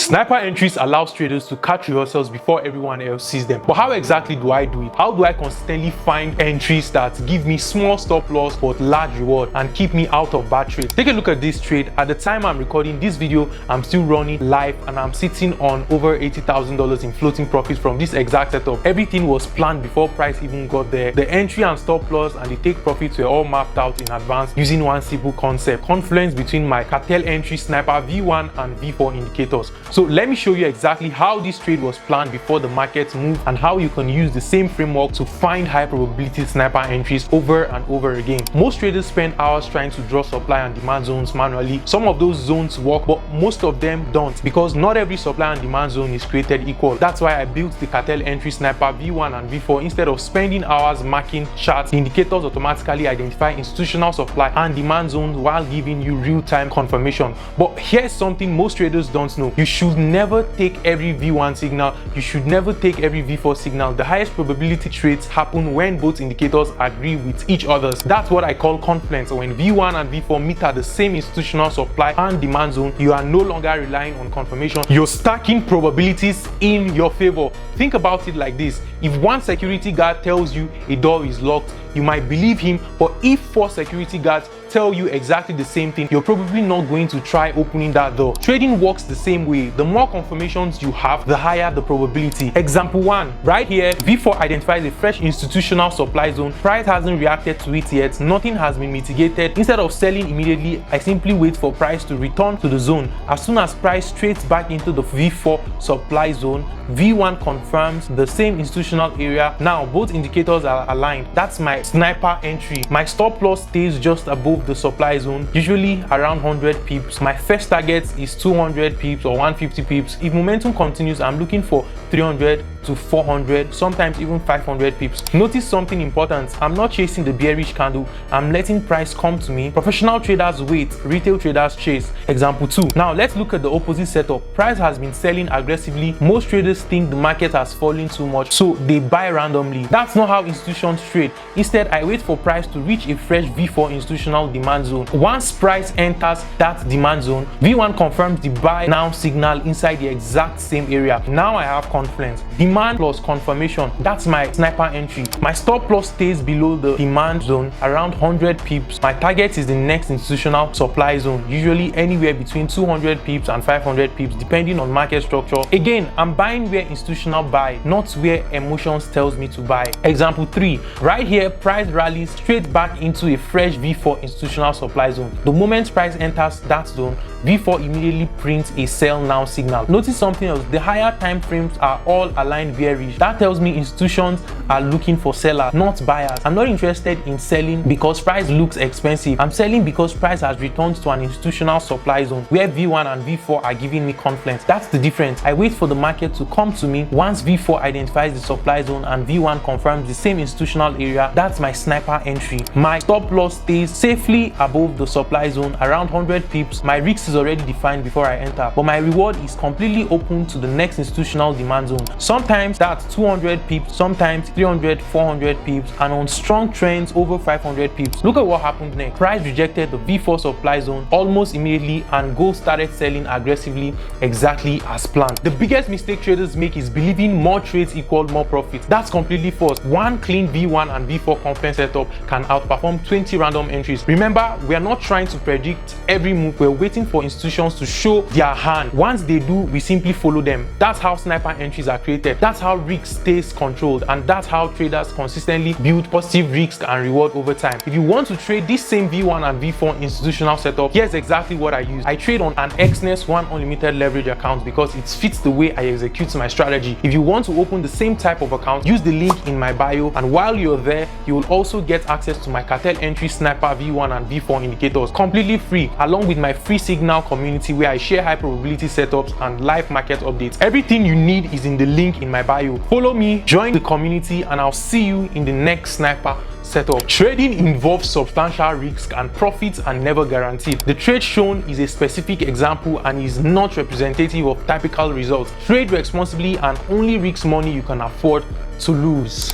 Sniper entries allows traders to catch reversals before everyone else sees them. But how exactly do I do it? How do I consistently find entries that give me small stop loss but large reward and keep me out of bad trades? Take a look at this trade. At the time I'm recording this video, I'm still running live and I'm sitting on over $80,000 in floating profits from this exact setup. Everything was planned before price even got there. The entry and stop loss and the take profits were all mapped out in advance using one simple concept: confluence between my cartel entry sniper V1 and V4 indicators. So let me show you exactly how this trade was planned before the market moved and how you can use the same framework to find high probability sniper entries over and over again. Most traders spend hours trying to draw supply and demand zones manually. Some of those zones work, but most of them don't, because not every supply and demand zone is created equal. That's why I built the cartel entry sniper V1 and V4. Instead of spending hours marking charts, the indicators automatically identify institutional supply and demand zones while giving you real-time confirmation. But here's something most traders don't know: you should never take every V1 signal, you should never take every V4 signal. The highest probability trades happen when both indicators agree with each other. That's what I call confluence. When V1 and V4 meet at the same institutional supply and demand zone, you are no longer relying on confirmation, you're stacking probabilities in your favor. Think about it like this: if one security guard tells you a door is locked, you might believe him, but if 4 security guards tell you exactly the same thing, you're probably not going to try opening that door. Trading works the same way. The more confirmations you have, the higher the probability. Example 1, right here, V4 identifies a fresh institutional supply zone. Price hasn't reacted to it yet, nothing has been mitigated. Instead of selling immediately, I simply wait for price to return to the zone. As soon as price trades back into the V4 supply zone, V1 confirms the same institutional area. Now both indicators are aligned. That's my sniper entry. My stop loss stays just above the supply zone, usually around 100 pips. My first target is 200 pips or 150 pips. If momentum continues, I'm looking for 300 to 400, sometimes even 500 pips. Notice something important: I'm not chasing the bearish candle, I'm letting price come to me. Professional traders wait, retail traders chase. Example 2. Now let's look at the opposite setup. Price has been selling aggressively. Most traders think the market has fallen too much, so they buy randomly. That's not how institutions trade. Instead, I wait for price to reach a fresh V4 institutional demand zone. Once price enters that demand zone, V1 confirms the buy now signal inside the exact same area. Now I have confluence. Demand plus confirmation. That's my sniper entry. My stop loss stays below the demand zone around 100 pips. My target is the next institutional supply zone, usually anywhere between 200 pips and 500 pips depending on market structure. Again, I'm buying where institutional buy, not where emotions tells me to buy. Example 3. Right here, price rallies straight back into a fresh V4 institutional supply zone. The moment price enters that zone, V4 immediately prints a sell now signal. Notice something else: the higher time frames are all aligned bearish. That tells me institutions are looking for sellers, not buyers. I'm not interested in selling because price looks expensive. I'm selling because price has returned to an institutional supply zone where V1 and V4 are giving me confluence. That's the difference. I wait for the market to come to me. Once V4 identifies the supply zone and V1 confirms the same institutional area, that's my sniper entry. My stop loss stays safely above the supply zone around 100 pips. My risk is already defined before I enter, but my reward is completely open to the next institutional demand zone. Sometimes that's 200 pips, sometimes 300, 400 pips, and on strong trends over 500 pips. Look at what happened next. Price rejected the V4 supply zone almost immediately and gold started selling aggressively, exactly as planned. The biggest mistake traders make is believing more trades equal more profits. That's completely false. One clean V1 and V4 confluence setup can outperform 20 random entries. Remember, we are not trying to predict every move, we're waiting for institutions to show their hand. Once they do, we simply follow them. That's how sniper entries are created. That's how risk stays controlled, and that's how traders consistently build positive risk and reward over time. If you want to trade this same V1 and V4 institutional setup, here's exactly what I use. I trade on an XNES 1 unlimited leverage account because it fits the way I execute my strategy. If you want to open the same type of account, use the link in my bio, and while you're there, you will also get access to my cartel entry sniper V1 and V4 indicators completely free, along with my free signal community where I share high probability setups and live market updates. Everything you need is in the link in my bio. Follow me, join the community, and I'll see you in the next sniper setup. Trading involves substantial risk and profits are never guaranteed. The trade shown is a specific example and is not representative of typical results. Trade responsibly and only risk money you can afford to lose.